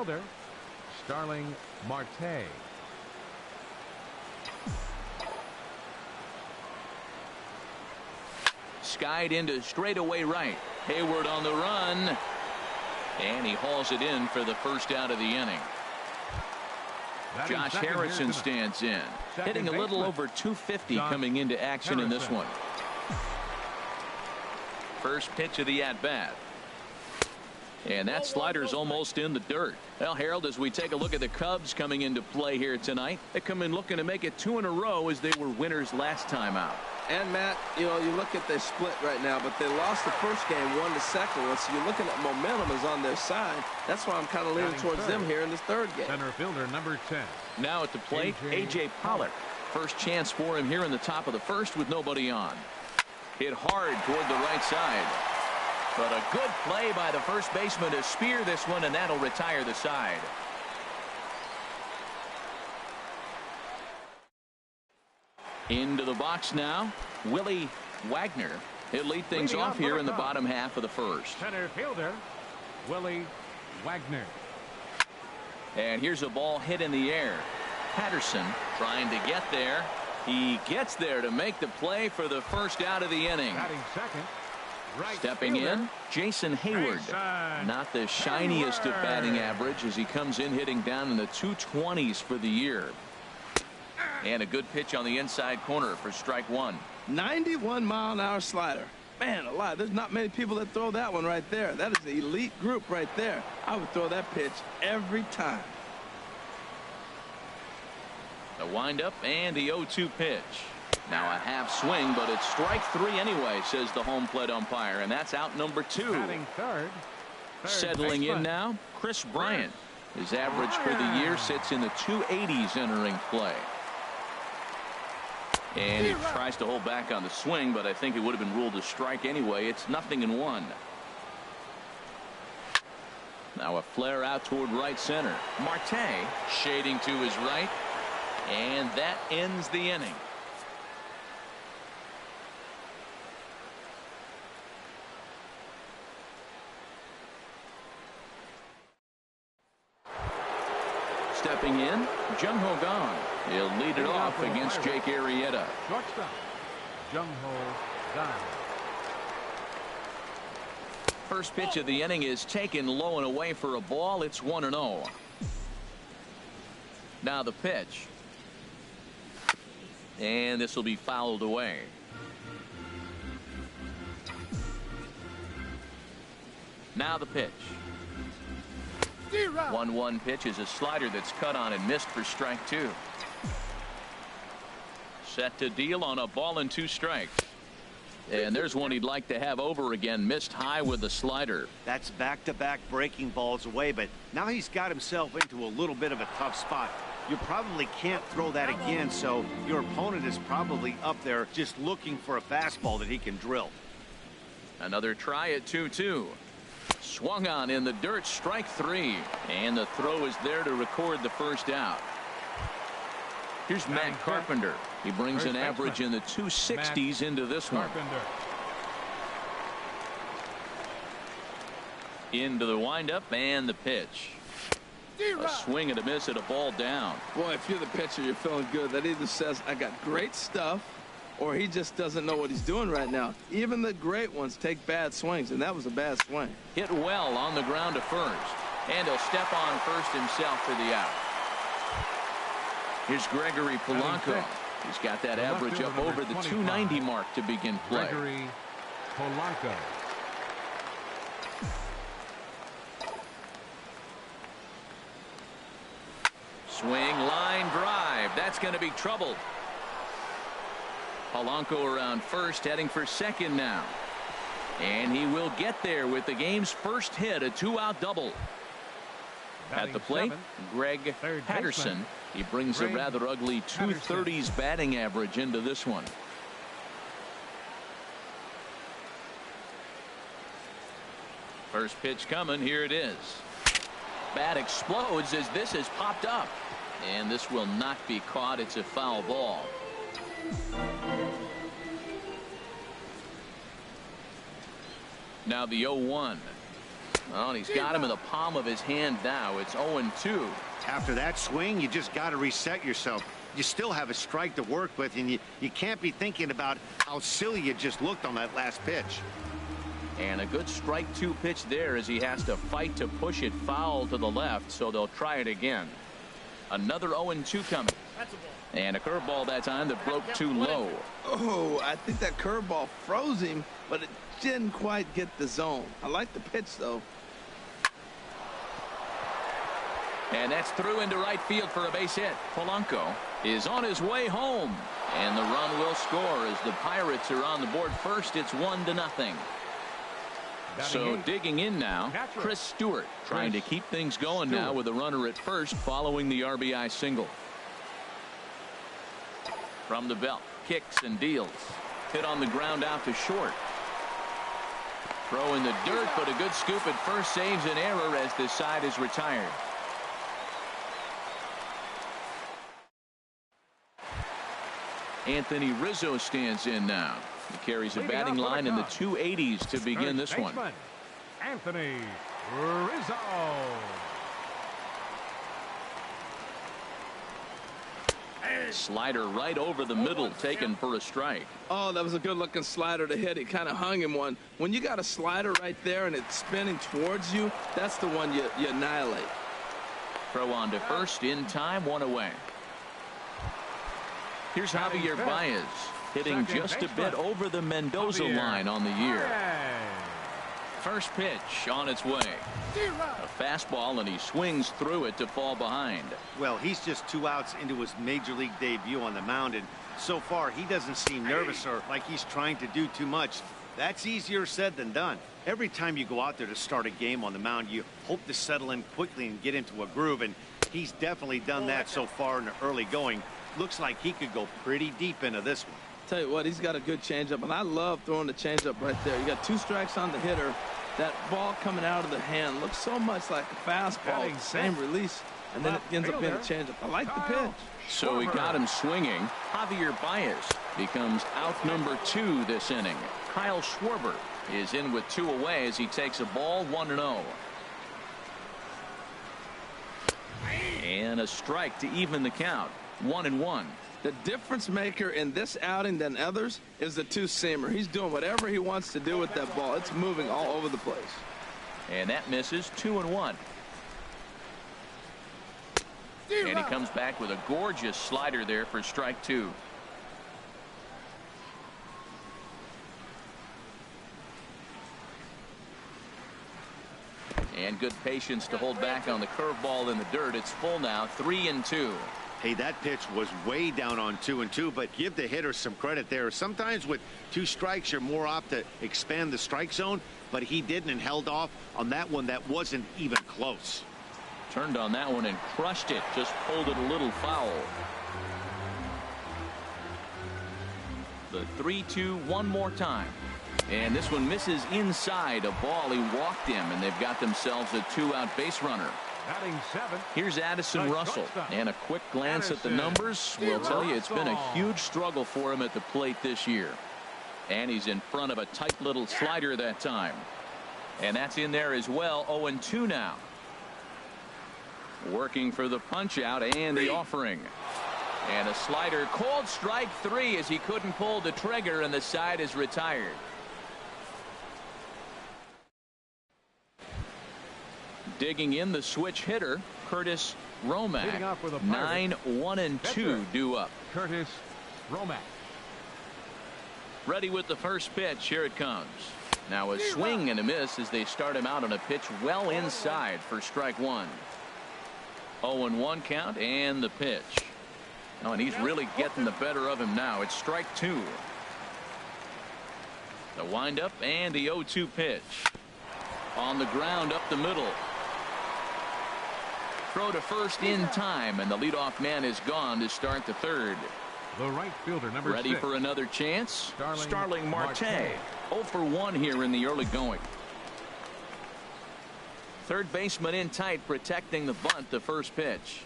fielder, Starling Marte. Skied into straightaway right. Hayward on the run. And he hauls it in for the first out of the inning. Josh Harrison stands in, hitting a little over 250 coming into action in this one. First pitch of the at-bat. And that slider's almost in the dirt. Well, Harold, as we take a look at the Cubs coming into play here tonight, they come in looking to make it 2 in a row as they were winners last time out. And Matt, you know, you look at their split right now, but they lost the first game, won the second one, so you're looking at momentum is on their side. That's why I'm kind of leaning towards them here in this third game. Center fielder number 10. Now at the plate, A.J. Pollock. First chance for him here in the top of the first with nobody on. Hit hard toward the right side. But a good play by the first baseman to spear this one, and that'll retire the side. Into the box now, Willie Wagner. He'll lead things off here in the bottom half of the first. Center fielder, Willie Wagner. And here's a ball hit in the air. Patterson trying to get there. He gets there to make the play for the first out of the inning. Batting second. Right Stepping fielder, in, Jason Hayward. Not the shiniest of batting average as he comes in hitting down in the 220s for the year. And a good pitch on the inside corner for strike one. 91-mile-an-hour slider. Man alive, there's not many people that throw that one right there. That is an elite group right there. I would throw that pitch every time. The windup and the 0-2 pitch. Now a half swing, but it's strike three anyway, says the home plate umpire, and that's out number 2. Batting third Settling in now, Chris Bryant. His average for the year sits in the 280s entering play. And he tries to hold back on the swing, but I think it would have been ruled a strike anyway. It's 0-1. Now a flare out toward right center. Marte shading to his right, and that ends the inning. Stepping in, Jung-Ho Kang. He'll lead it off against Jake Arrieta. Shortstop, Jung-Ho Kang. First pitch of the inning is taken low and away for a ball. It's 1-0. Now the pitch. And this will be fouled away. Now the pitch. 1-1 pitch is a slider that's cut on and missed for strike 2. Set to deal on a ball and 2 strikes. And there's one he'd like to have over again. Missed high with the slider. That's back-to-back breaking balls away, but now he's got himself into a little bit of a tough spot. You probably can't throw that again, so your opponent is probably up there just looking for a fastball that he can drill. Another try at 2-2. Swung on in the dirt, strike 3, and the throw is there to record the first out. Here's Matt Carpenter. He brings an average in the 260s into this one. Into the windup and the pitch. A swing and a miss at a ball down. Boy, if you're the pitcher, you're feeling good. That either says I got great stuff, or he just doesn't know what he's doing right now. Even the great ones take bad swings, and that was a bad swing. Hit well on the ground to first, and he'll step on first himself for the out. Here's Gregory Polanco. He's got that average up over the 290 mark to begin play. Gregory Polanco. Swing, line drive. That's going to be trouble. Polanco around first, heading for second now. And he will get there with the game's first hit, a 2-out double. At the plate, Greg Patterson. He brings a rather ugly 230s batting average into this one. First pitch coming. Here it is. Bat explodes as this has popped up. And this will not be caught. It's a foul ball. Now the 0-1. Well, and he's got him in the palm of his hand now. It's 0-2. After that swing, you just got to reset yourself. You still have a strike to work with, and you can't be thinking about how silly you just looked on that last pitch. And a good strike 2 pitch there as he has to fight to push it foul to the left, so they'll try it again. Another 0-2 coming. And a curveball that time that broke too low. Oh, I think that curveball froze him, but it didn't quite get the zone. I like the pitch, though. And that's through into right field for a base hit. Polanco is on his way home. And the run will score as the Pirates are on the board first. It's 1-0. So digging in now, Chris Stewart trying to keep things going now with a runner at first following the RBI single. From the belt, kicks and deals. Hit on the ground out to short. Throw in the dirt, but a good scoop at first saves an error as this side is retired. Anthony Rizzo stands in now. He carries a batting line in the 280s to begin this one. Anthony Rizzo. Slider right over the middle, taken for a strike. Oh, that was a good-looking slider to hit. He kind of hung him one. When you got a slider right there and it's spinning towards you, that's the one you annihilate. Throw on to first in time, 1 away. Here's Javier Baez hitting just a bit over the Mendoza line on the year. First pitch on its way. A fastball, and he swings through it to fall behind. Well, he's just 2 outs into his major league debut on the mound, and so far he doesn't seem nervous or like he's trying to do too much. That's easier said than done. Every time you go out there to start a game on the mound, you hope to settle in quickly and get into a groove, and he's definitely done that so far in the early going. Looks like he could go pretty deep into this one. Tell you what, he's got a good changeup, and I love throwing the changeup right there. You got 2 strikes on the hitter. That ball coming out of the hand looks so much like a fastball, same release, and then it ends up being a changeup. I like the pitch. So he got him swinging. Javier Baez becomes out number 2 this inning. Kyle Schwarber is in with 2 away as he takes a ball, 1-0. And a strike to even the count, 1-1. The difference maker in this outing than others is the 2-seamer. He's doing whatever he wants to do with that ball. It's moving all over the place. And that misses, 2-1. And he comes back with a gorgeous slider there for strike 2. And good patience to hold back on the curveball in the dirt. It's full now, 3-2. Hey, that pitch was way down on 2-2, but give the hitter some credit there. Sometimes with 2 strikes, you're more apt to expand the strike zone, but he didn't and held off on that one that wasn't even close. Turned on that one and crushed it. Just pulled it a little foul. The 3-2 one more time. And this one misses inside. A ball he walked him, and they've got themselves a 2-out base runner. Batting 7. Here's Addison Russell, and a quick glance at the numbers will tell you it's been a huge struggle for him at the plate this year. And he's in front of a tight little slider that time. And that's in there as well. 0-2 now. Working for the punch out and the offering. And a slider called strike 3 as he couldn't pull the trigger, and the side is retired. Digging in the switch hitter, Curtis Romack. 9-1-2 due up. Curtis Romack. Ready with the first pitch. Here it comes. Now a swing and a miss as they start him out on a pitch well inside for strike 1. 0-1 count and the pitch. Oh, and he's really getting the better of him now. It's strike 2. The windup and the 0-2 pitch. On the ground up the middle. Throw to first in time, and the leadoff man is gone to start the third. The right fielder, number 6. Ready for another chance? Starling Marte. 0 for 1 here in the early going. Third baseman in tight, protecting the bunt, the first pitch.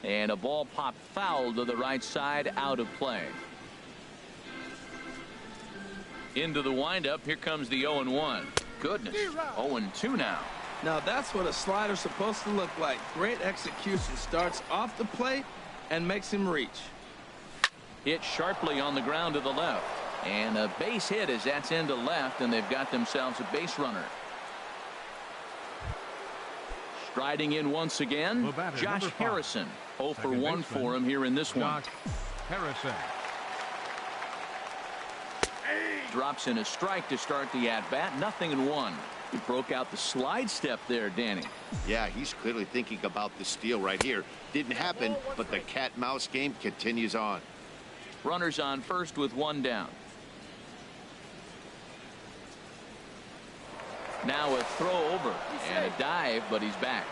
And a ball popped foul to the right side, out of play. Into the windup. Here comes the 0-1. goodness. 0-2 now. Now that's what a slider's supposed to look like. Great execution. Starts off the plate and makes him reach. Hit sharply on the ground to the left. And a base hit as that's into left, and they've got themselves a base runner. Striding in once again, Josh Harrison. 0 for 1 for him here in this one. Harrison drops in a strike to start the at-bat. 0-1. He broke out the slide step there, Danny. Yeah, he's clearly thinking about the steal right here. Didn't happen, but the cat-mouse game continues on. Runners on first with 1 down. Now a throw over and a dive, but he's back.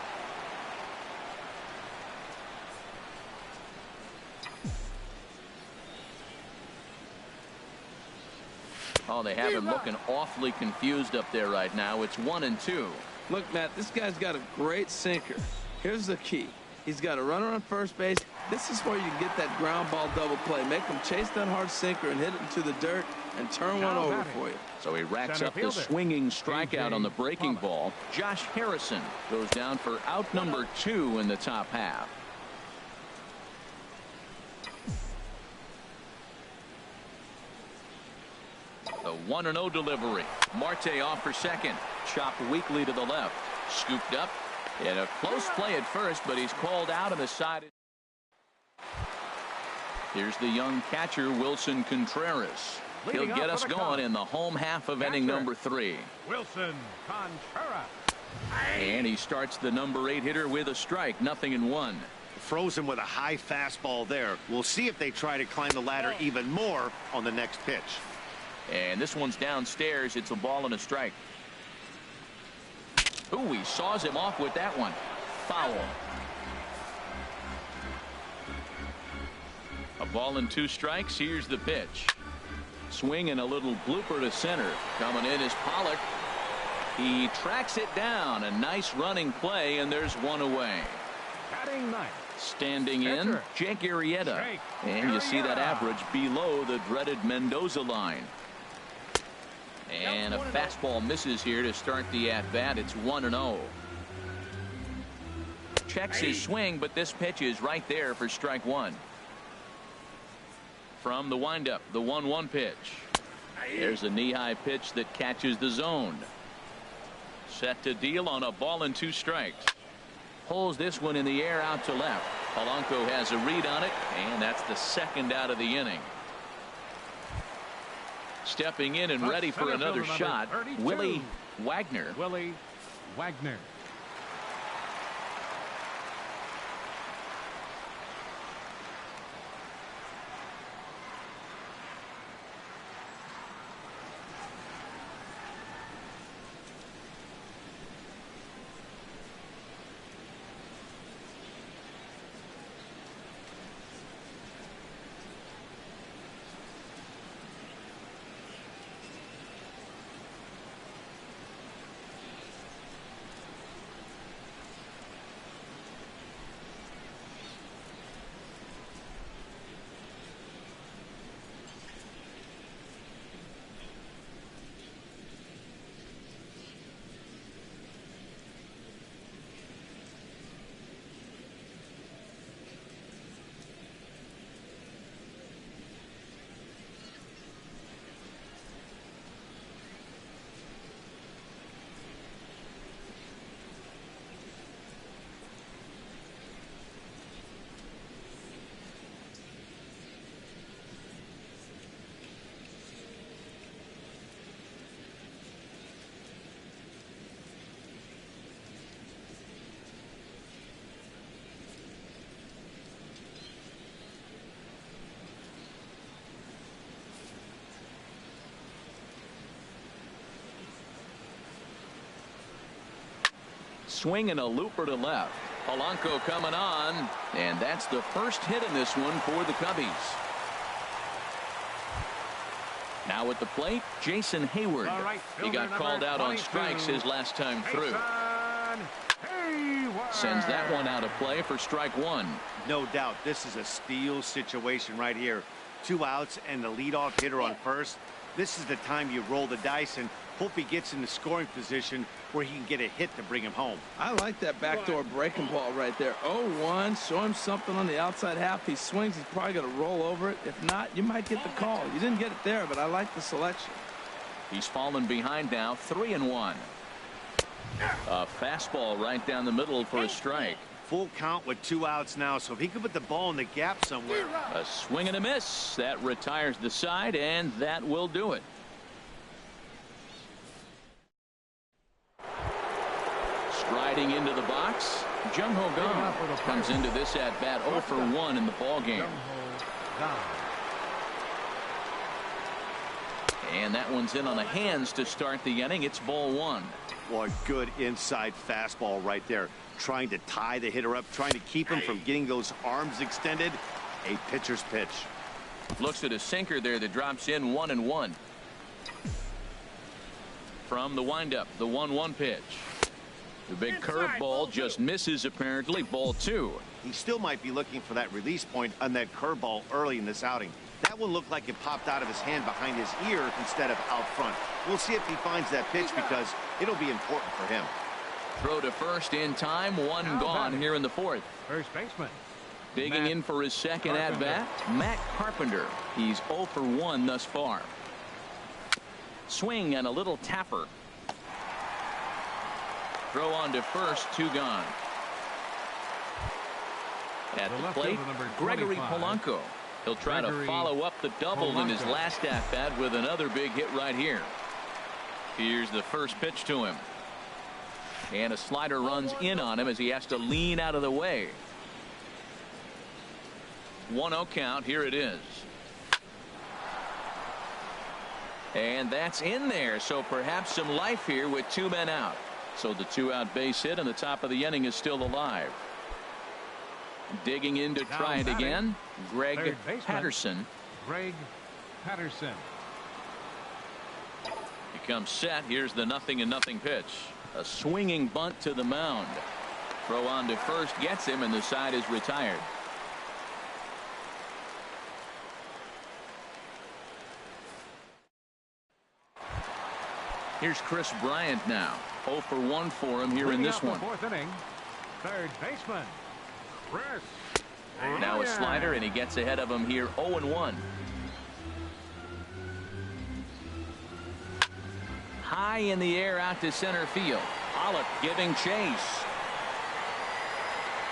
Oh, they have him looking awfully confused up there right now. It's 1-2. Look, Matt, this guy's got a great sinker. Here's the key. He's got a runner on first base. This is where you get that ground ball double play. Make him chase that hard sinker and hit it into the dirt and turn one over for you. So he racks up the swinging strikeout on the breaking ball. Josh Harrison goes down for out number 2 in the top half. The 1-0 delivery. Marte off for second. Chopped weakly to the left. Scooped up. And a close play at first, but he's called out on the side. Here's the young catcher, Wilson Contreras. He'll get us going in the home half of inning number 3. Wilson Contreras. And he starts the number 8 hitter with a strike. 0-1. Frozen with a high fastball there. We'll see if they try to climb the ladder even more on the next pitch. And this one's downstairs. It's a ball and a strike. Ooh, he saws him off with that one. Foul. A ball and 2 strikes. Here's the pitch. Swing and a little blooper to center. Coming in is Pollock. He tracks it down. A nice running play, and there's 1 away. Batting 9. Standing in, Jake Arrieta. And you see that average below the dreaded Mendoza line. And a fastball misses here to start the at-bat. It's 1-0. Checks his swing, but this pitch is right there for strike 1. From the windup, the 1-1 pitch. There's a knee-high pitch that catches the zone. Set to deal on a ball and 2 strikes. Pulls this one in the air out to left. Polanco has a read on it, and that's the second out of the inning. Stepping in and ready for another shot, Willie Wagner. Willie Wagner. Swing and a looper to left. Polanco coming on, and that's the first hit in this one for the Cubbies. Now at the plate, Jason Hayward. He got called out on strikes his last time through. Sends that one out of play for strike 1. No doubt this is a steal situation right here. 2 outs and the leadoff hitter on first. This is the time you roll the dice and Hope he gets in the scoring position where he can get a hit to bring him home. I like that backdoor breaking ball right there. 0-1, show him something on the outside half. He swings, he's probably going to roll over it. If not, you might get the call. You didn't get it there, but I like the selection. He's fallen behind now, 3-1. A fastball right down the middle for a strike. Full count with 2 outs now, so if he could put the ball in the gap somewhere. A swing and a miss. That retires the side, and that will do it. Striding into the box, Jung Ho Kang comes into this at bat 0 for 1 in the ball game. And that one's in on the hands to start the inning. It's ball 1. Boy, good inside fastball right there. Trying to tie the hitter up, trying to keep him from getting those arms extended. A pitcher's pitch. Looks at a sinker there that drops in 1-1. From the windup, the 1-1 pitch. The big curveball just misses apparently. Ball 2. He still might be looking for that release point on that curveball early in this outing. That one looked like it popped out of his hand behind his ear instead of out front. We'll see if he finds that pitch because it'll be important for him. Throw to first in time. One gone here in the 4th. First baseman. Digging in for his second at bat, Matt Carpenter. He's 0 for 1 thus far. Swing and a little tapper. Throw on to first, 2 gone. At the plate, Gregory Polanco. He'll try to follow up the double in his last at bat with another big hit right here. Here's the first pitch to him. And a slider runs in on him as he has to lean out of the way. 1-0 count. Here it is. And that's in there. So perhaps some life here with 2 men out. So the 2-out base hit and the top of the inning is still alive. Digging in to try it again. Greg Patterson. Greg Patterson. He comes set. Here's the 0-0 pitch. A swinging bunt to the mound. Throw on to first gets him, and the side is retired. Here's Chris Bryant now. 0 for 1 for him here in this one. 4th inning. Third baseman, Chris. Now a slider, and he gets ahead of him here. 0-1. High in the air out to center field. Pollock giving chase.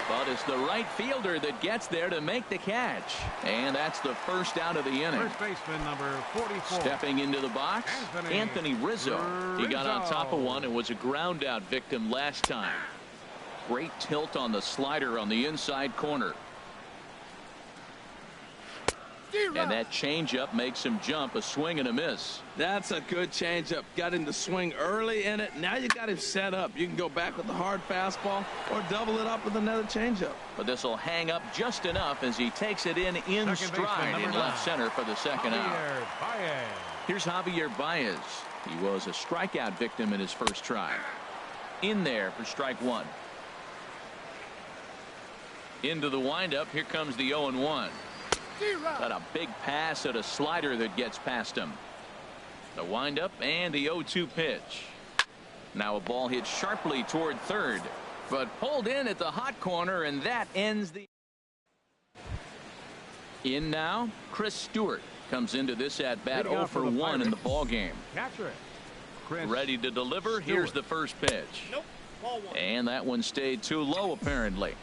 But it's the right fielder that gets there to make the catch. And that's the first out of the inning. First baseman number 44. Stepping into the box, Anthony Rizzo. He got on top of one and was a ground out victim last time. Great tilt on the slider on the inside corner. And that changeup makes him jump. A swing and a miss. That's a good changeup. Got him to swing early in it. Now you got him set up. You can go back with the hard fastball or double it up with another changeup. But this will hang up just enough as he takes it in stride in left center for the second out. Here's Javier Baez. He was a strikeout victim in his first try. In there for strike 1. Into the windup. Here comes the 0-1. Got a big pass at a slider that gets past him. The windup and the 0-2 pitch. Now a ball hit sharply toward third, but pulled in at the hot corner, and that ends the. In now, Chris Stewart comes into this at bat 0 for 1 in the ball game. Ready to deliver. Here's the first pitch. Nope. Ball 1. And that one stayed too low apparently.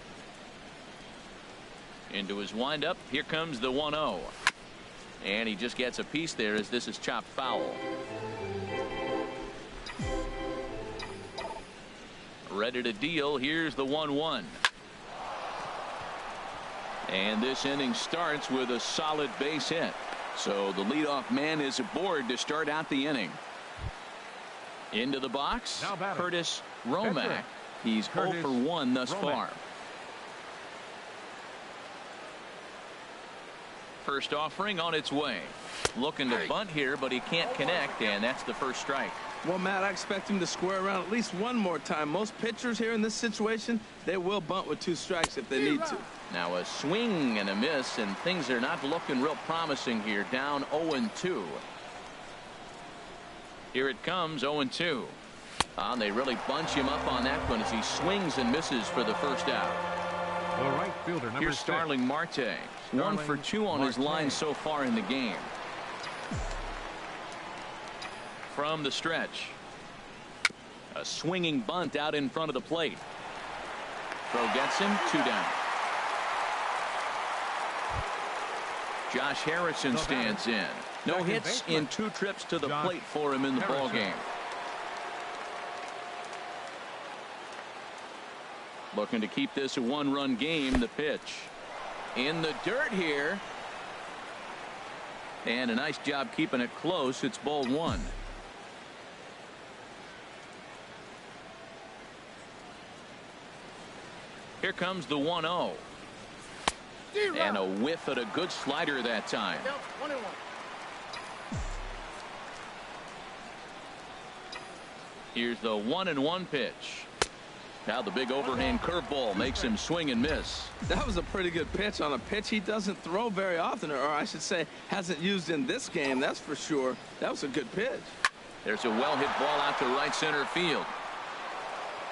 Into his windup. Here comes the 1-0. And he just gets a piece there as this is chopped foul. Ready to deal. Here's the 1-1. And this inning starts with a solid base hit. So the leadoff man is aboard to start out the inning. Into the box, Curtis Romack. He's 0 for 1 thus far. First offering on its way. Looking to bunt here, but he can't connect, and that's the first strike. Well, Matt, I expect him to square around at least one more time. Most pitchers here in this situation, they will bunt with 2 strikes if they need to. Now a swing and a miss, and things are not looking real promising here. Down 0-2. Here it comes, 0-2. They really bunch him up on that one as he swings and misses for the first out. The right fielder, number Here's 6. Starling Marte. 1 for 2 on his line so far in the game. From the stretch. A swinging bunt out in front of the plate. Throw gets him, 2 down. Josh Harrison stands in. No hits in 2 trips to the plate for him in the ball game. Looking to keep this a 1-run game. The pitch in the dirt here. And a nice job keeping it close. It's ball 1. Here comes the 1-0. And a whiff at a good slider that time. Here's the 1-1 pitch. Now the big overhand curveball makes him swing and miss. That was a pretty good pitch on a pitch he doesn't throw very often, or I should say hasn't used in this game, that's for sure. That was a good pitch. There's a well-hit ball out to right center field.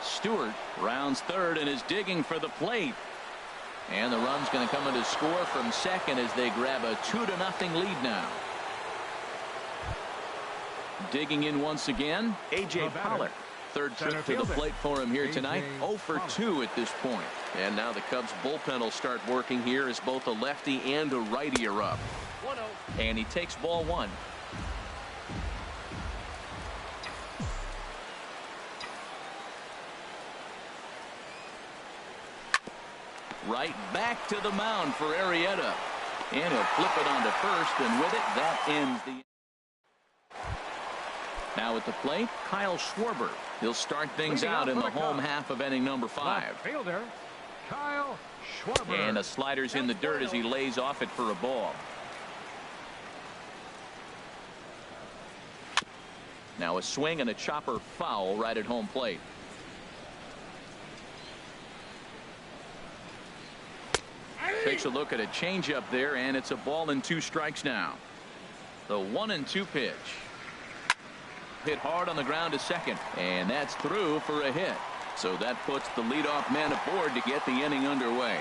Stewart rounds third and is digging for the plate. And the run's going to come in to score from second as they grab a 2-0 lead now. Digging in once again, A.J. Pollock. Third trip to the plate for him here tonight. 0 for 2 at this point. And now the Cubs bullpen will start working here as both a lefty and a righty are up. 1-0. And he takes ball 1. Right back to the mound for Arrieta. And he'll flip it onto first, and with it, that ends the. Now at the plate, Kyle Schwarber. He'll start things out in the home half of inning number 5. Fielder, Kyle Schwarber. And a slider's in the dirt as he lays off it for a ball. Now a swing and a chopper foul right at home plate. Takes a look at a changeup there, and it's a ball and 2 strikes now. The 1-2 pitch. Hit hard on the ground to second, and that's through for a hit. So that puts the leadoff man aboard to get the inning underway.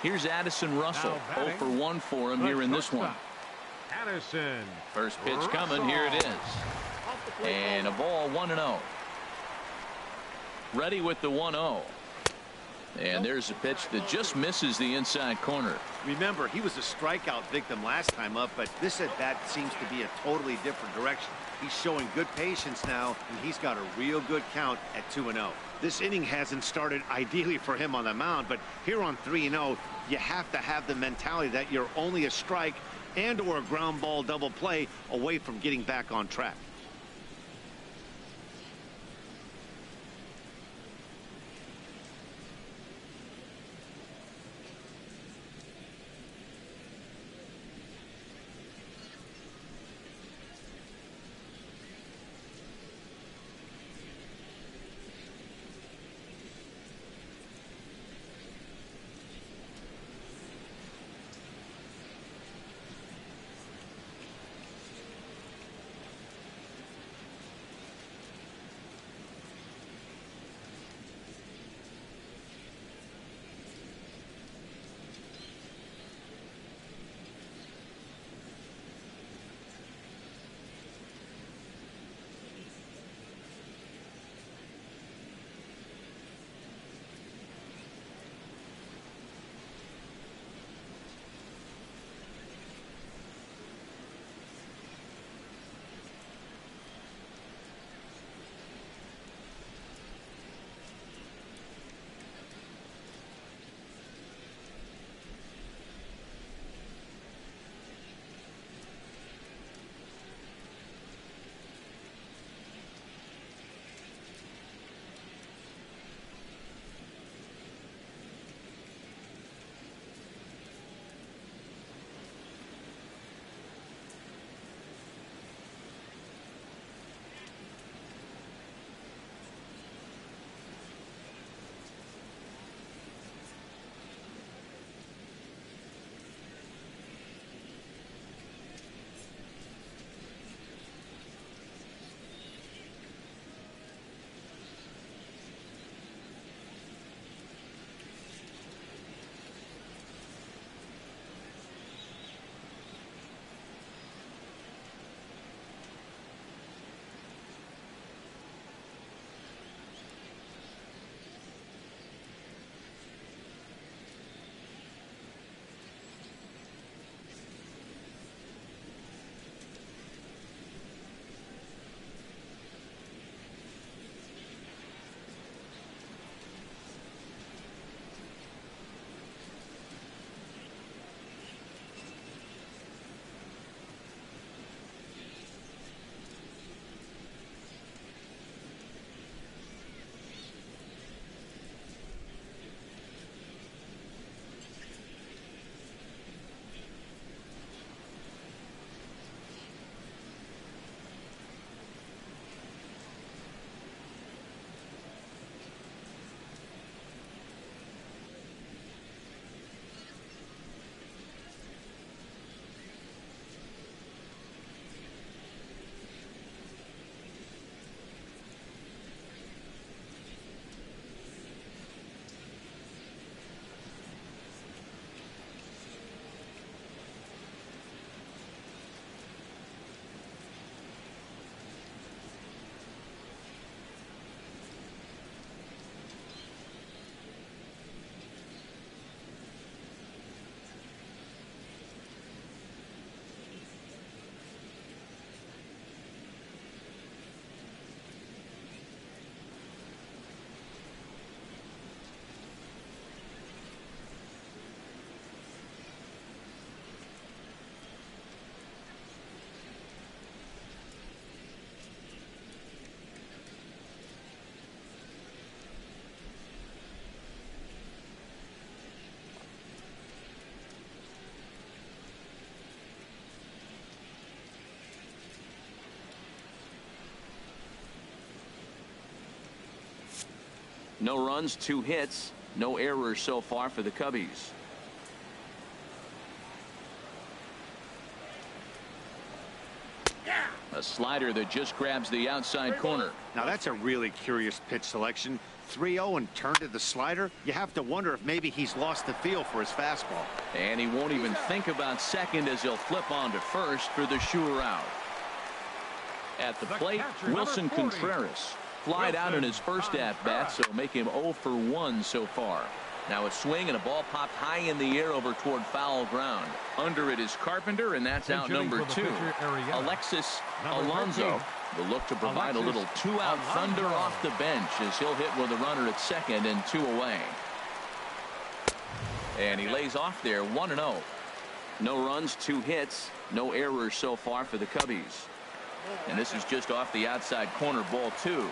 Here's Addison Russell. 0 for 1 for him here in this one. Addison. First pitch coming. Here it is. And a ball, 1-0. Ready with the 1-0. And there's a pitch that just misses the inside corner. Remember, he was a strikeout victim last time up, but this at bat seems to be a totally different direction. He's showing good patience now, and he's got a real good count at 2-0. This inning hasn't started ideally for him on the mound, but here on 3-0, you have to have the mentality that you're only a strike and or a ground ball double play away from getting back on track. No runs, 2 hits, no errors so far for the Cubbies. A slider that just grabs the outside corner. Now that's a really curious pitch selection. 3-0 and turned to the slider. You have to wonder if maybe he's lost the feel for his fastball. And he won't even think about second as he'll flip on to first for the sure out. At the plate, Wilson Contreras flied out in his first at-bat, so make him 0 for 1 so far. Now a swing and a ball popped high in the air over toward foul ground. Under it is Carpenter, and that's out number 2. Alexis Alonso will look to provide a little 2-out thunder off the bench as he'll hit with a runner at second and 2 away. And he lays off there 1-0. No runs, 2 hits, no errors so far for the Cubbies. And this is just off the outside corner, ball 2.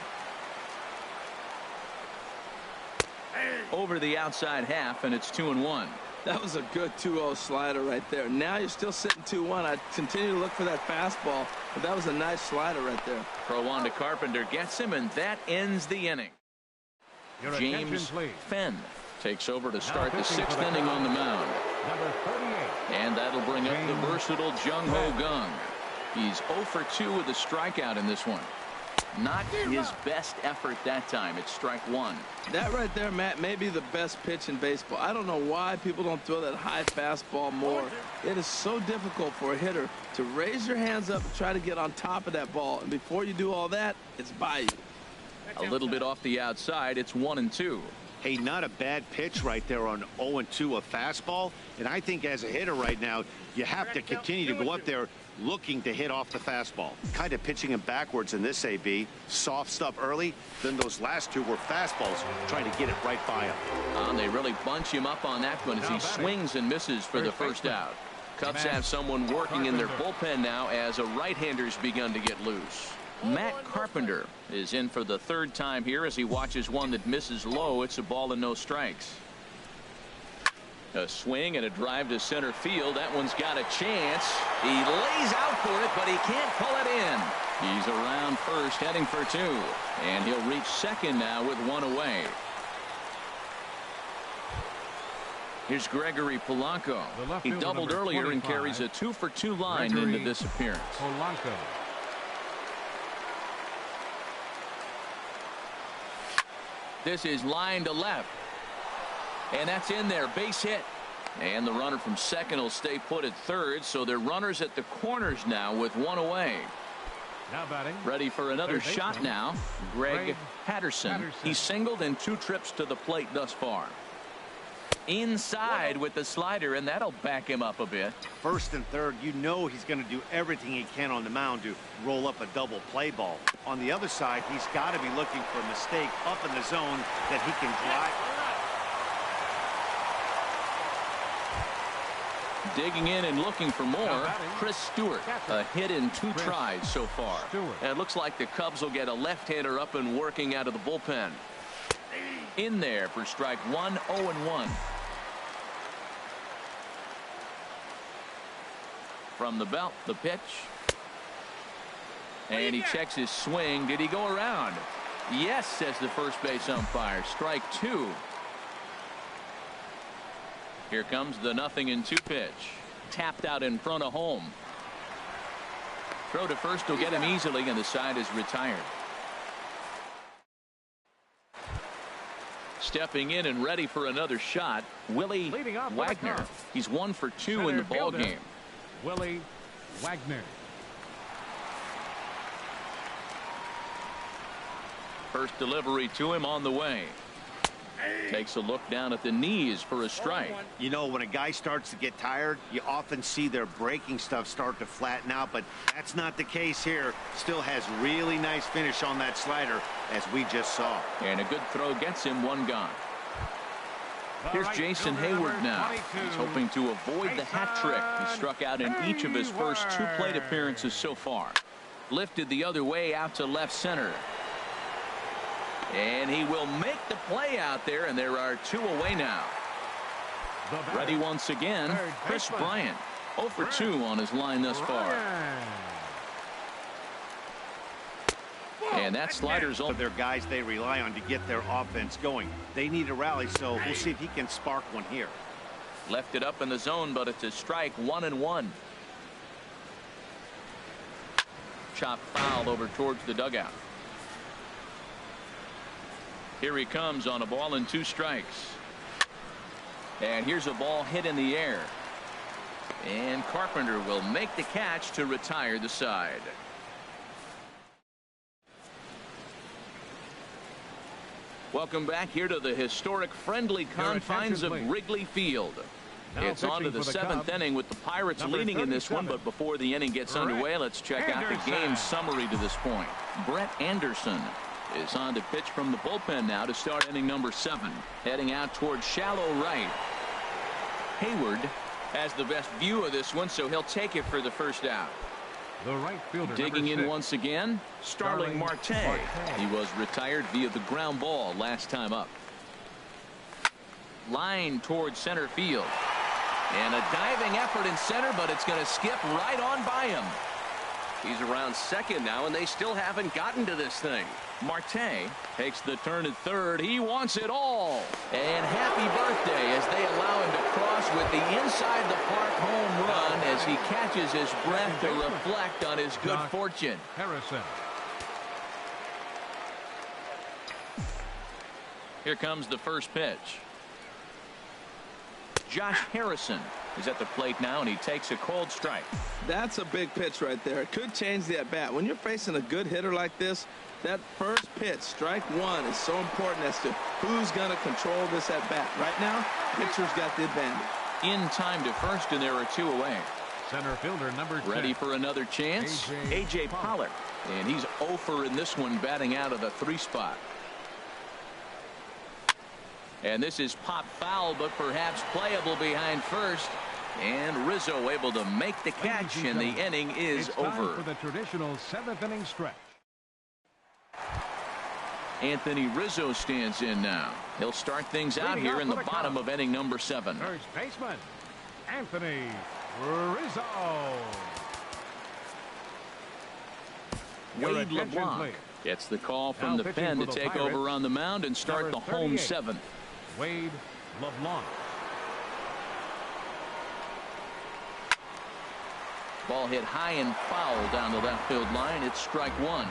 Over the outside half, and it's 2-1. That was a good 2-0 slider right there. Now you're still sitting 2-1. I continue to look for that fastball, but that was a nice slider right there. Throw on to Carpenter, gets him, and that ends the inning. James Fenn takes over to start the 6th inning on the mound. And that'll bring up the versatile Jung-Ho Kang. He's 0 for 2 with a strikeout in this one. Not his best effort that time. It's strike 1. That right there, Matt, may be the best pitch in baseball. I don't know why people don't throw that high fastball more. It is so difficult for a hitter to raise your hands up and try to get on top of that ball. And before you do all that, it's by you. A little bit off the outside. It's 1-2. Hey, not a bad pitch right there on 0-2, a fastball. And I think as a hitter right now, you have to continue to go up there looking to hit off the fastball. Kind of pitching him backwards in this AB. Soft stuff early, then those last 2 were fastballs, trying to get it right by him. They really bunch him up on that one as he swings and misses for the first out. Cubs have someone working in their bullpen now as a right-hander's begun to get loose. Matt Carpenter is in for the 3rd time here as he watches one that misses low. It's a ball and no strikes. A swing and a drive to center field. That one's got a chance. He lays out for it, but he can't pull it in. He's around first, heading for 2. And he'll reach second now with 1 away. Here's Gregory Polanco. He doubled earlier and carries a 2 for 2 line into this appearance. Polanco. This is line to left. And that's in there, base hit. And the runner from second will stay put at third, so they're runners at the corners now with 1 away. Now batting. Ready for another shot now. Greg Patterson. He's singled in 2 trips to the plate thus far. Inside with the slider, and that'll back him up a bit. First and third, you know he's going to do everything he can on the mound to roll up a double play ball. On the other side, he's got to be looking for a mistake up in the zone that he can drive. Digging in and looking for more. Chris Stewart, a hit in 2 tries so far. And it looks like the Cubs will get a left-hander up and working out of the bullpen. In there for strike 1, 0-1. From the belt, the pitch. And he checks his swing. Did he go around? Yes, says the first base umpire. Strike 2. Here comes the 0-2 pitch. Tapped out in front of home. Throw to first will get him easily, and the side is retired. Stepping in and ready for another shot, Willie Wagner. He's 1 for 2 in the ball game. Willie Wagner. First delivery to him on the way. Takes a look down at the knees for a strike. You know, when a guy starts to get tired, you often see their breaking stuff start to flatten out, but that's not the case here. Still has really nice finish on that slider, as we just saw. And a good throw gets him 1 gone. Here's Jason Hayward now. He's hoping to avoid the hat trick. He struck out in each of his first 2 plate appearances so far. Lifted the other way out to left center. And he will make the play out there, and there are 2 away now. Ready once again, Chris Bryant. 0 for 2 on his line thus far. And that slider's on. They're guys they rely on to get their offense going. They need a rally, so we'll see if he can spark one here. Left it up in the zone, but it's a strike, 1-1. Chop foul over towards the dugout. Here he comes on a ball and 2 strikes. And here's a ball hit in the air. And Carpenter will make the catch to retire the side. Welcome back here to the historic friendly confines of Wrigley Field. It's on to the 7th inning with the Pirates leading in this one, but before the inning gets underway, let's check out the game summary to this point. Brett Anderson is on to pitch from the bullpen now to start inning number 7. Heading out towards shallow right. Hayward has the best view of this one, so he'll take it for the first out. The right fielder, digging in once again, Starling Marte. He was retired via the ground ball last time up. Line towards center field. And a diving effort in center, but it's going to skip right on by him. He's around second now, and they still haven't gotten to this thing. Marte takes the turn at third. He wants it all. And happy birthday as they allow him to cross with the inside the park home run as he catches his breath to reflect on his good fortune. Harrison. Here comes the first pitch. Josh Harrison is at the plate now, and he takes a cold strike. That's a big pitch right there. It could change the at-bat. When you're facing a good hitter like this, that first pitch, strike 1, is so important as to who's going to control this at-bat. Right now, pitcher's got the advantage. In time to first, and there are 2 away. Center fielder number 10. Ready for another chance. A.J. Pollard. And he's 0 for in this one, batting out of the 3 spot. And this is pop foul, but perhaps playable behind first. And Rizzo able to make the catch, and the inning is over. For the traditional 7th inning stretch. Anthony Rizzo stands in now. He'll start things out here in the bottom of inning number 7. First baseman, Anthony Rizzo. Wade LeBlanc gets the call from the pen to take over on the mound and start the home 7th. Wade LeBlanc. Ball hit high and foul down the left field line. It's strike 1.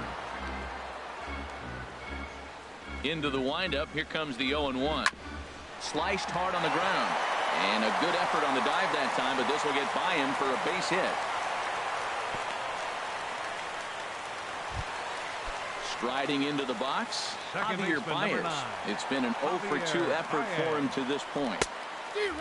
Into the windup. Here comes the 0-1. Sliced hard on the ground. And a good effort on the dive that time, but this will get by him for a base hit. Striding into the box, Javier Baez. It's been an 0 for 2 effort for him to this point.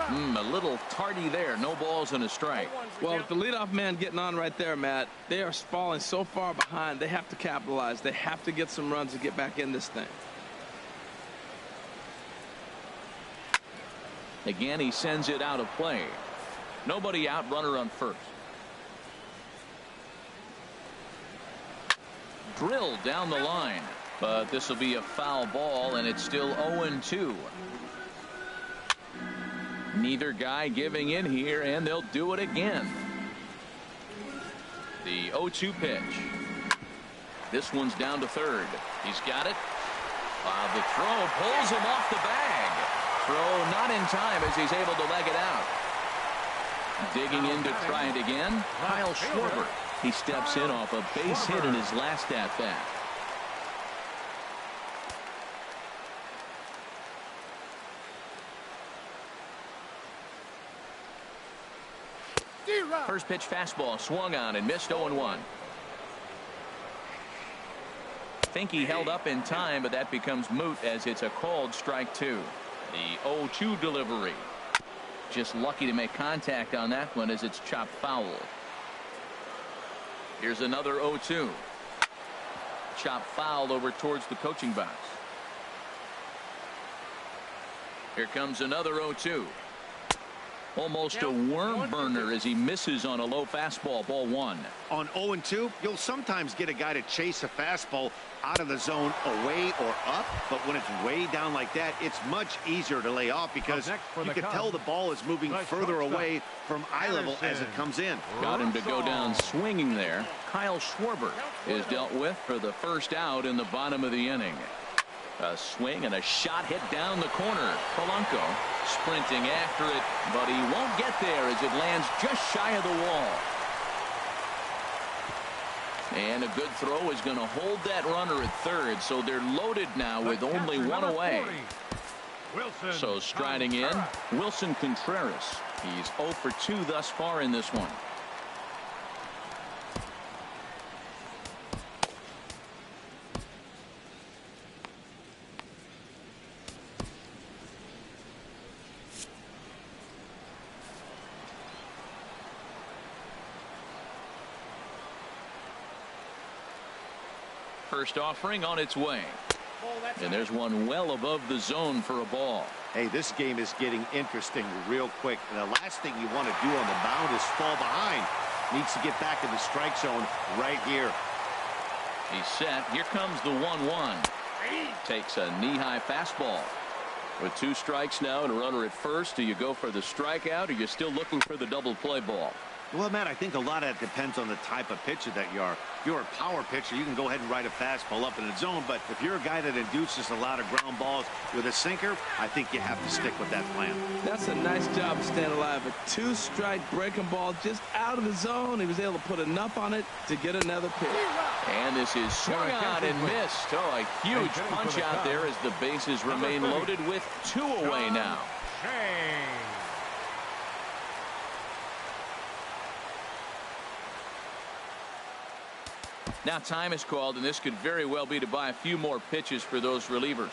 A little tardy there. No balls and a strike. Well, with the leadoff man getting on right there, Matt, they are falling so far behind. They have to capitalize. They have to get some runs to get back in this thing. Again, he sends it out of play. Nobody out, runner on first. Drilled down the line, but this will be a foul ball, and it's still 0-2. Neither guy giving in here, and they'll do it again. The 0-2 pitch. This one's down to third. He's got it. The throw pulls him off the bag. Throw not in time as he's able to leg it out. Digging in to try it again, Kyle Schwarber. He steps in off a base hit in his last at-bat. First pitch fastball swung on and missed. 0-1. Think he held up in time, but that becomes moot as it's a called strike 2. The 0-2 delivery. Just lucky to make contact on that one as it's chopped foul. Here's another 0-2. Chop foul over towards the coaching box. Here comes another 0-2. Almost a worm burner as he misses on a low fastball, ball one. On 0-2, you'll sometimes get a guy to chase a fastball out of the zone away or up, but when it's way down like that, it's much easier to lay off because you can tell the ball is moving further away from eye level as it comes in. Got him to go down swinging there. Kyle Schwarber is dealt with for the first out in the bottom of the inning. A swing and a shot hit down the corner. Polanco sprinting after it, but he won't get there as it lands just shy of the wall. And a good throw is going to hold that runner at third, so they're loaded now with only one away. So striding in, Wilson Contreras. He's 0 for 2 thus far in this one. First offering on its way. And there's one well above the zone for a ball. Hey, this game is getting interesting real quick. And the last thing you want to do on the mound is fall behind. Needs to get back in the strike zone right here. He's set. Here comes the 1-1. Takes a knee-high fastball. With 2 strikes now and a runner at first, do you go for the strikeout or are you still looking for the double play ball? Well, Matt, I think a lot of that depends on the type of pitcher that you are. If you're a power pitcher, you can go ahead and ride a fastball up in the zone. But if you're a guy that induces a lot of ground balls with a sinker, I think you have to stick with that plan. That's a nice job of staying alive. A 2-strike breaking ball just out of the zone. He was able to put enough on it to get another pitch. And this is swung on and missed. Oh, a huge punch out there as the bases remain loaded with 2 away now. Now time is called, and this could very well be to buy a few more pitches for those relievers.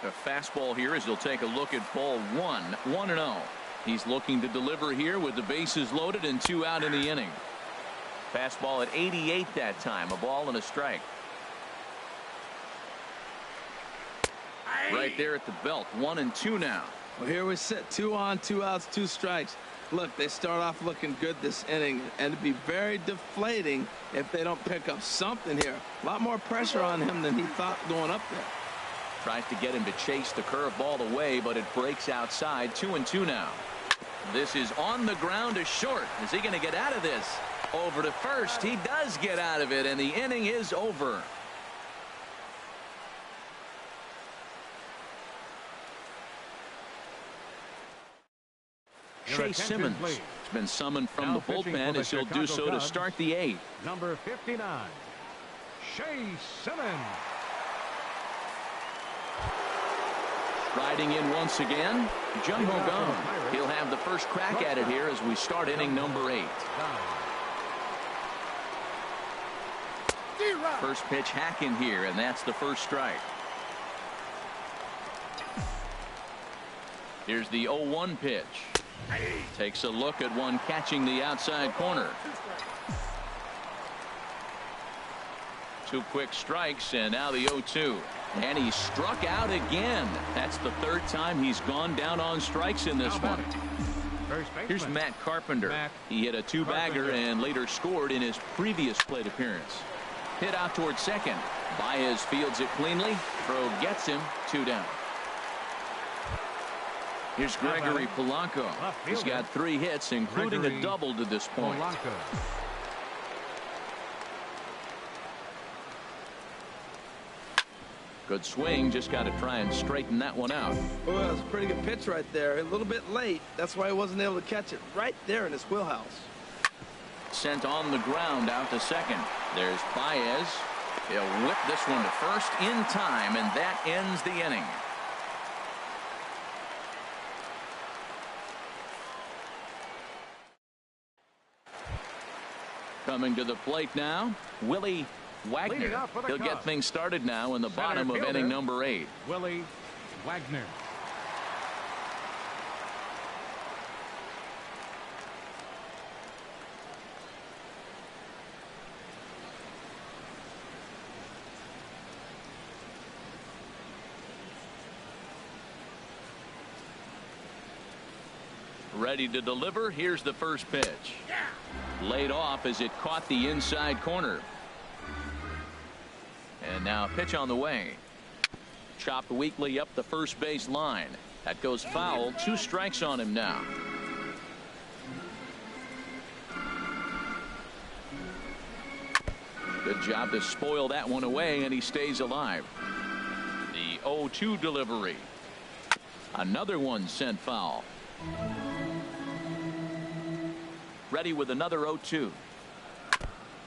A fastball here as he'll take a look at ball 1. 1-0. He's looking to deliver here with the bases loaded and 2 out in the inning. Fastball at 88 that time. A ball and a strike. Right there at the belt. 1-2 now. Well, here we sit. 2 on, 2 outs, 2 strikes. Look, they start off looking good this inning, and it'd be very deflating if they don't pick up something here. A lot more pressure on him than he thought going up there. Tries to get him to chase the curveball away, but it breaks outside. 2-2 now. This is on the ground to short. Is he going to get out of this? Over to first. He does get out of it, and the inning is over. Shea Simmons has been summoned from the bullpen as he'll do so to start the 8th. Number 59, Shea Simmons. Riding in once again, Jumbo Gone. He'll have the first crack at it here as we start inning number 8. First pitch hacking here, and that's the first strike. Here's the 0-1 pitch. Takes a look at one catching the outside corner. 2 quick strikes, and now the 0-2. And he struck out again. That's the 3rd time he's gone down on strikes in this one. Here's Matt Carpenter. He hit a 2-bagger and later scored in his previous plate appearance. Hit out towards second. Baez fields it cleanly. Throw gets him. 2 down. Here's Gregory Polanco. He's got 3 hits, including a double to this point. Good swing. Just got to try and straighten that one out. Well, that was a pretty good pitch right there. A little bit late. That's why he wasn't able to catch it right there in his wheelhouse. Sent on the ground out to second. There's Baez. He'll whip this one to first in time, and that ends the inning. Coming to the plate now, Willie Wagner. He'll get things started now in the bottom of inning number 8. Willie Wagner. Ready to deliver. Here's the first pitch. Laid off as it caught the inside corner. And now a pitch on the way. Chopped weakly up the first base line. That goes foul. 2 strikes on him now. Good job to spoil that one away, and he stays alive. The 0-2 delivery. Another one sent foul. Ready with another 0-2.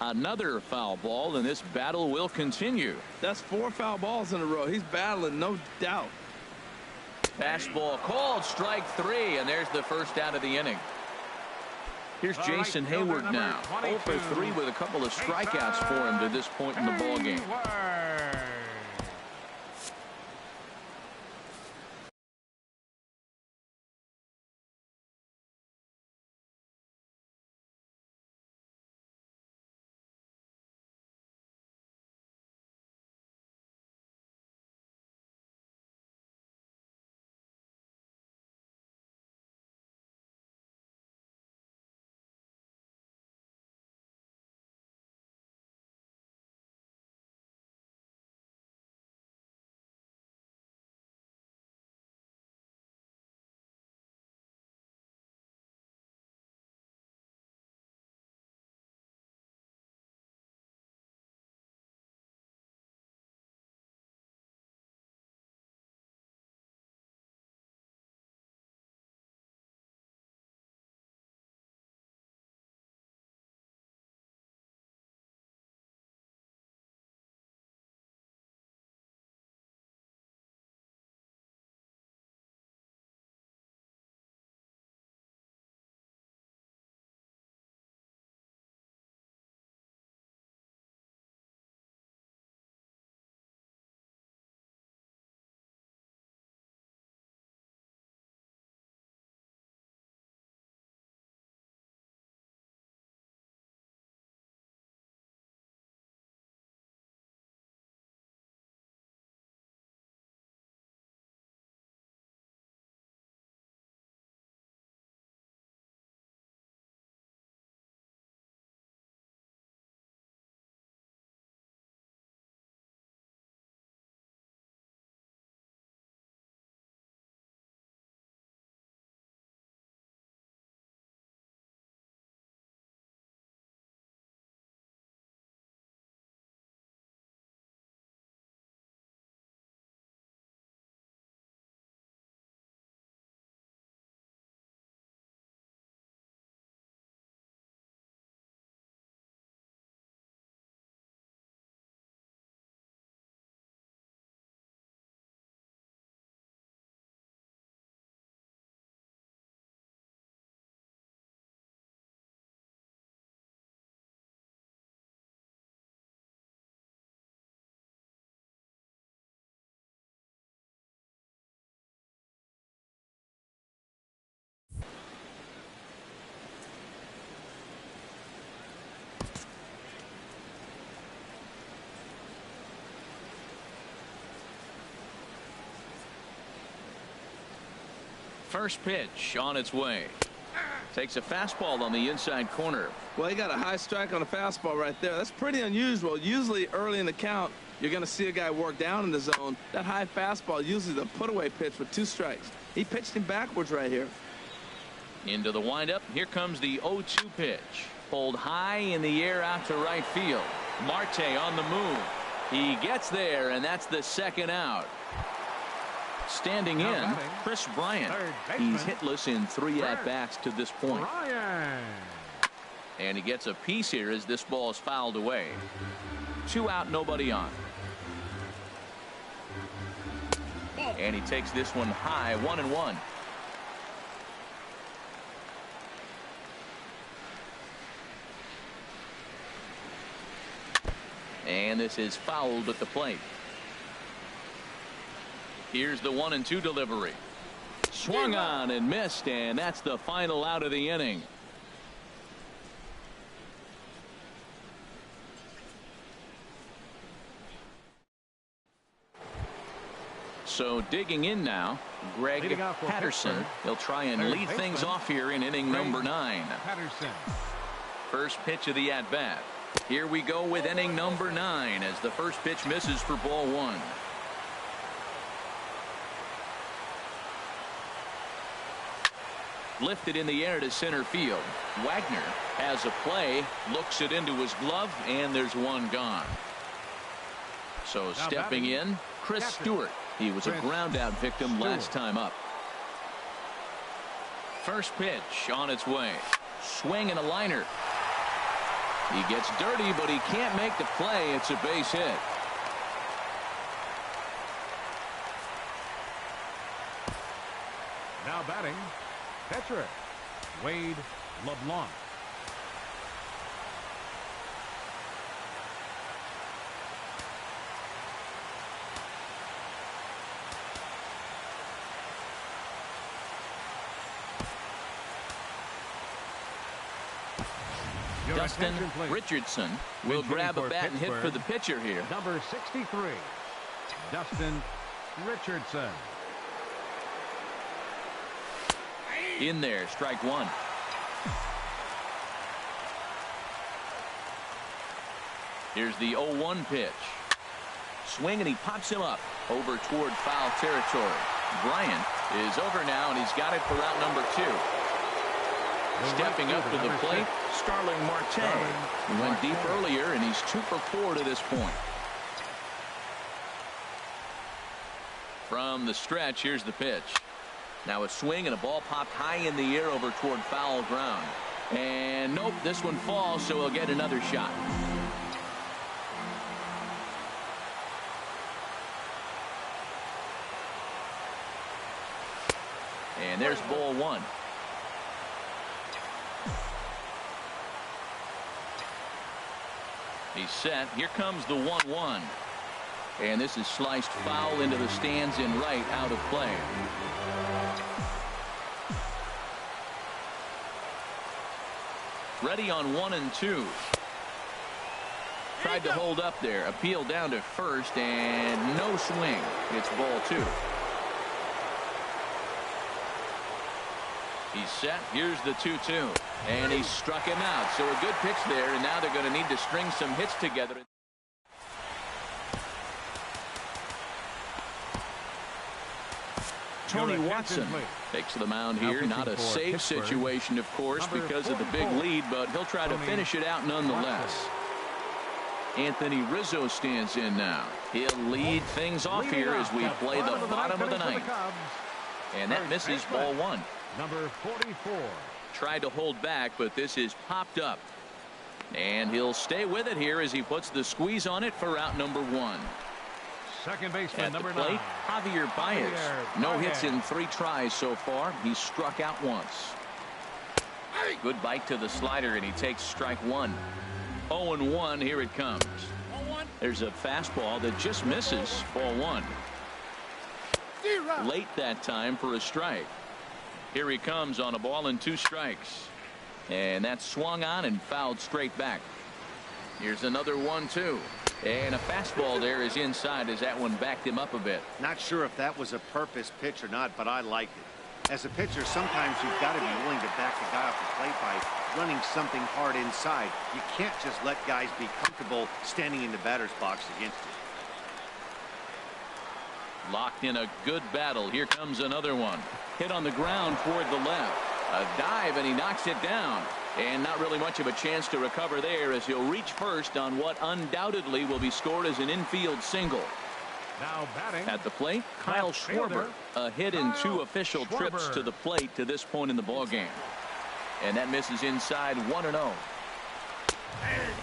Another foul ball, and this battle will continue. That's 4 foul balls in a row. He's battling, no doubt. Fastball called, strike 3, and there's the first out of the inning. Here's Jason Hayward now. 0 for 3 with a couple of strikeouts for him to this point in the ballgame. First pitch on its way. Takes a fastball on the inside corner. Well, he got a high strike on a fastball right there. That's pretty unusual. Usually early in the count, you're going to see a guy work down in the zone. That high fastball usually the put-away pitch with 2 strikes. He pitched him backwards right here. Into the windup. Here comes the 0-2 pitch. Pulled high in the air out to right field. Marte on the move. He gets there, and that's the second out. Standing in, Chris Bryant. He's hitless in 3 at-bats to this point. And he gets a piece here as this ball is fouled away. 2 out, nobody on. And he takes this one high, 1-1. And this is fouled at the plate. Here's the 1-2 delivery. Swung on and missed, and that's the final out of the inning. So digging in now, Greg Patterson. He'll try and lead things off here in inning number 9. First pitch of the at-bat. Here we go with inning number 9 as the first pitch misses for ball 1. Lifted in the air to center field. Wagner has a play, looks it into his glove, and there's one gone. So stepping in, Chris Stewart. He was a ground out victim last time up. First pitch on its way. Swing and a liner. He gets dirty, but he can't make the play. It's a base hit. Now batting, catcher Wade LeBlanc. Dustin Richardson will grab a bat and hit for the pitcher here. Number 63, Dustin Richardson. In there, strike 1. Here's the 0-1 pitch. Swing, and he pops him up over toward foul territory. Bryant is over now, and he's got it for out number 2. Stepping up to the plate, Starling Marte. He went deep earlier, and he's 2 for 4 to this point. From the stretch, here's the pitch. Now a swing and a ball popped high in the air over toward foul ground. And nope, this one falls, so he'll get another shot. And there's ball 1. He's set. Here comes the 1-1. And this is sliced foul into the stands in right, out of play. Ready on 1 and 2. Tried to hold up there. Appeal down to first, and no swing. It's ball 2. He's set. Here's the 2-2. And he struck him out. So a good pitch there, and now they're going to need to string some hits together. Tony Watson takes the mound here. Not a safe situation, of course, because of the big lead, but he'll try to finish it out nonetheless. Anthony Rizzo stands in now. He'll lead things off here as we play the bottom of the ninth. And that misses ball 1. Number 44. Tried to hold back, but this is popped up. And he'll stay with it here as he puts the squeeze on it for out number 1. Second baseman, at the number plate, 9. Javier Baez. No hits in 3 tries so far. He's struck out once. Good bite to the slider, and he takes strike 1. 0-1. Here it comes. There's a fastball that just misses ball 1. Late that time for a strike. Here he comes on a ball and 2 strikes. And that's swung on and fouled straight back. Here's another 1-2. And a fastball there is inside as that one backed him up a bit. Not sure if that was a purpose pitch or not, but I liked it. As a pitcher, sometimes you've got to be willing to back the guy off the plate by running something hard inside. You can't just let guys be comfortable standing in the batter's box against you. Locked in a good battle. Here comes another one. Hit on the ground toward the left. A dive, and he knocks it down. And not really much of a chance to recover there, as he'll reach first on what undoubtedly will be scored as an infield single. Now batting at the plate, Kyle Schwarber. A hit in 2 official trips to the plate to this point in the ballgame. And that misses inside 1-0.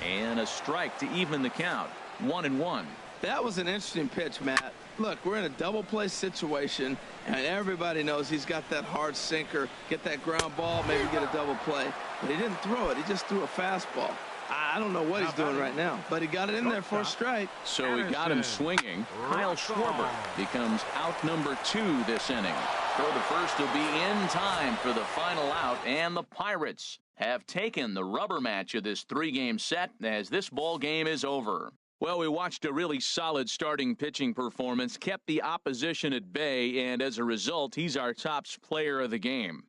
And a strike to even the count. 1-1. That was an interesting pitch, Matt. Look, we're in a double play situation, and everybody knows he's got that hard sinker. Get that ground ball, maybe get a double play. But he didn't throw it. He just threw a fastball. I don't know what he's doing right now, but he got it in there for a strike. So he got him swinging. Kyle Schwarber becomes out number 2 this inning. Throw to first will be in time for the final out, and the Pirates have taken the rubber match of this 3-game set as this ball game is over. Well, we watched a really solid starting pitching performance, kept the opposition at bay, and as a result, he's our top player of the game.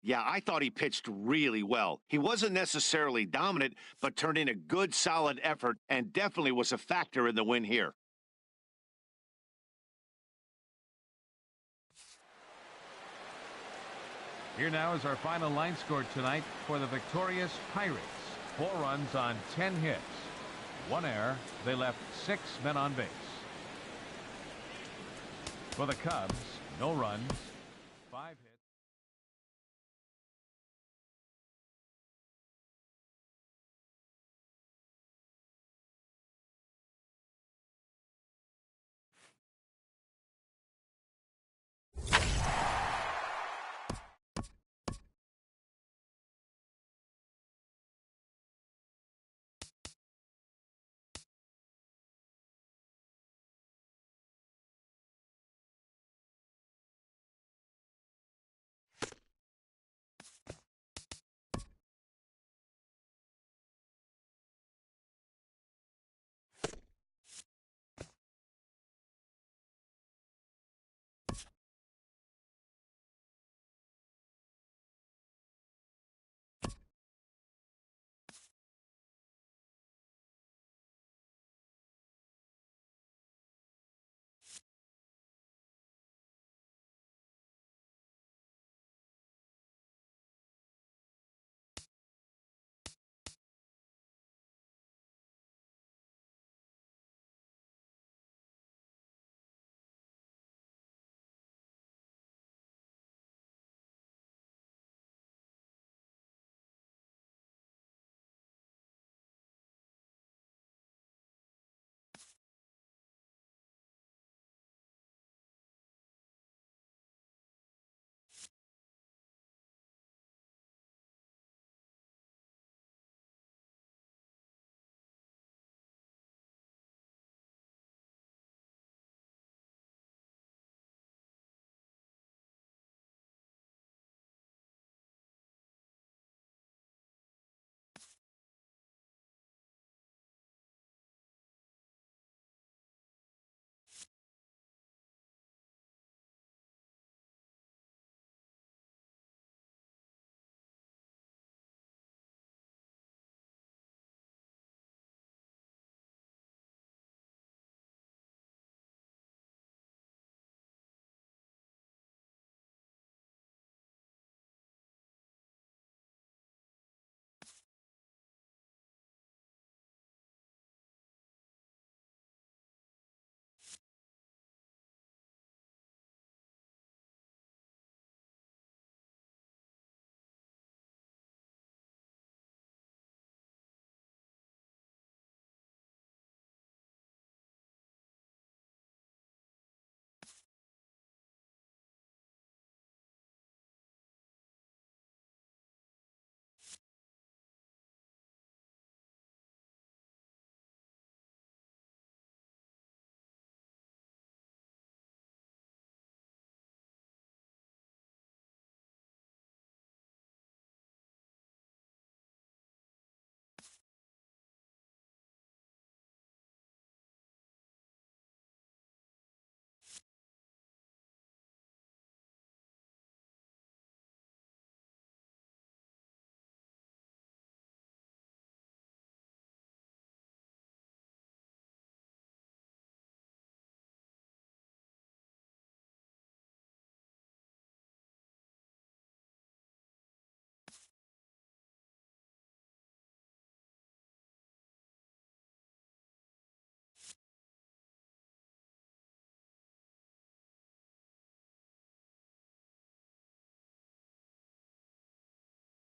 Yeah, I thought he pitched really well. He wasn't necessarily dominant, but turned in a good, solid effort and definitely was a factor in the win here. Here now is our final line score tonight for the victorious Pirates. 4 runs on 10 hits. 1 error. They left 6 men on base. For the Cubs, no runs, 5 hits.